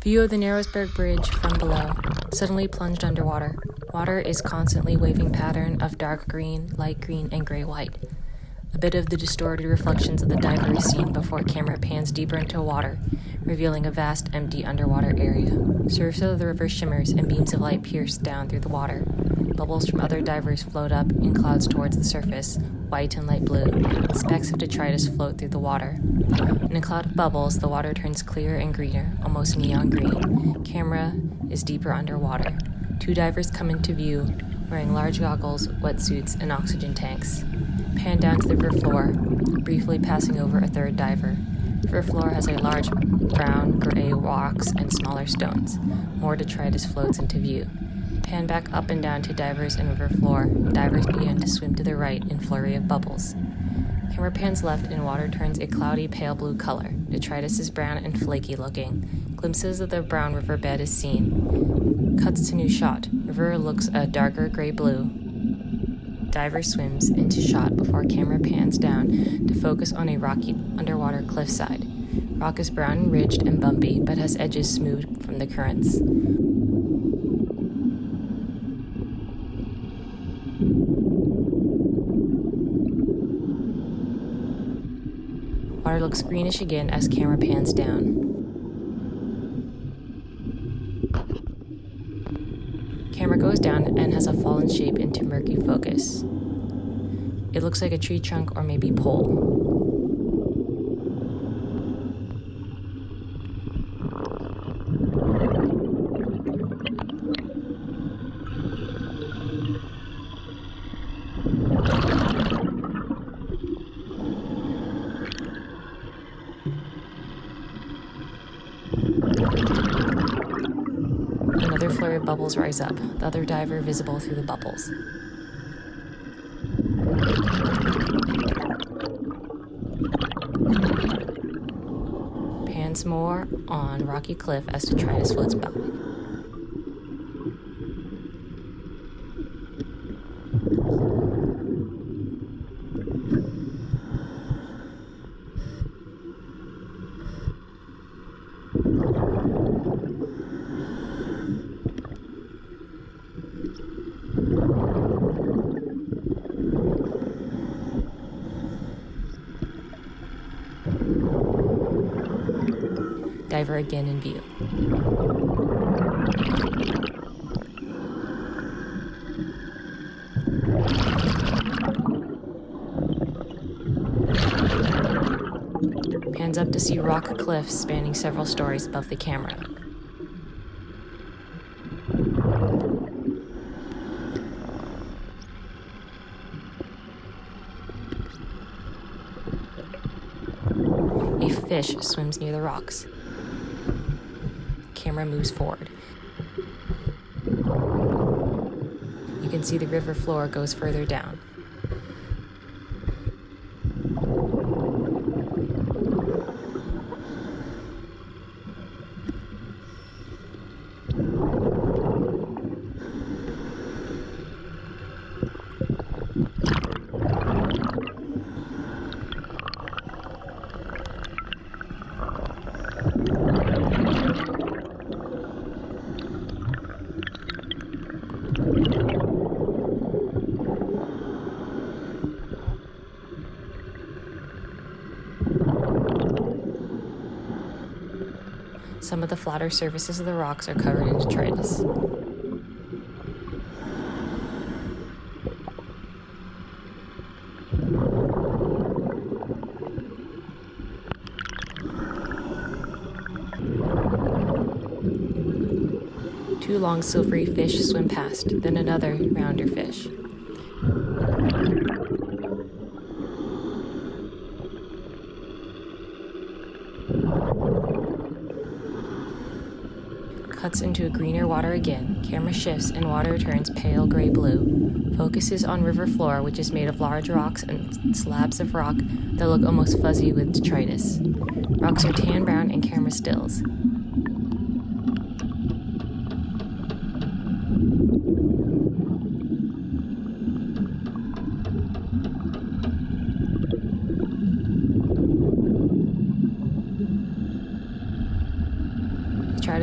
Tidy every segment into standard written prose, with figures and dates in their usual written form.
View of the Narrowsburg Bridge from below, suddenly plunged underwater. Water is constantly waving pattern of dark green, light green, and gray-white. A bit of the distorted reflections of the diver is seen before camera pans deeper into water, revealing a vast, empty underwater area. Surface of the river shimmers and beams of light pierce down through the water. Bubbles from other divers float up in clouds towards the surface, white and light blue. Specks of detritus float through the water. In a cloud of bubbles, the water turns clearer and greener, almost neon green. Camera is deeper underwater. Two divers come into view, wearing large goggles, wetsuits, and oxygen tanks. Pan down to the river floor, briefly passing over a third diver. The river floor has a large brown, gray rocks and smaller stones. More detritus floats into view. Pan back up and down to divers and river floor. Divers begin to swim to the right in flurry of bubbles. Camera pans left and water turns a cloudy pale blue color. Detritus is brown and flaky looking. Glimpses of the brown riverbed is seen. Cuts to new shot. River looks a darker gray blue. Diver swims into shot before camera pans down to focus on a rocky underwater cliffside. Rock is brown and ridged and bumpy, but has edges smoothed from the currents. Water looks greenish again as camera pans down. Camera goes down and has a fallen shape into murky focus. It looks like a tree trunk or maybe pole. Another flurry of bubbles rise up, the other diver visible through the bubbles. Pans more on rocky cliff as detritus floats by. Diver again in view. Pans up to see rock cliffs spanning several stories above the camera. A fish swims near the rocks. Camera moves forward. You can see the river floor goes further down. Some of the flatter surfaces of the rocks are covered in detritus. Two long silvery fish swim past, then another rounder fish. Cuts into a greener water again. Camera shifts and water turns pale gray-blue. Focuses on river floor, which is made of large rocks and slabs of rock that look almost fuzzy with detritus. Rocks are tan brown and camera stills.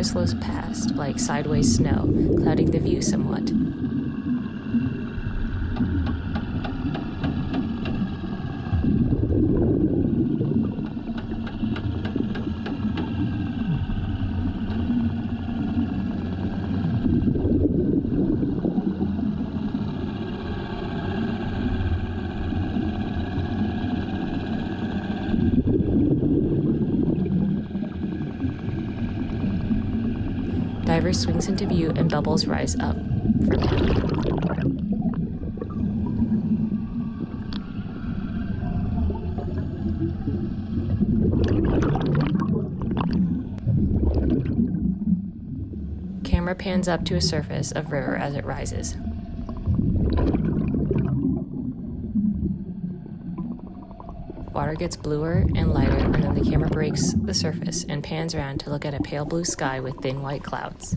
Diver slows past, like sideways snow, clouding the view somewhat. Diver swings into view and bubbles rise up from him. Camera pans up to a surface of river as it rises. Water gets bluer and lighter, and then the camera breaks the surface and pans around to look at a pale blue sky with thin white clouds.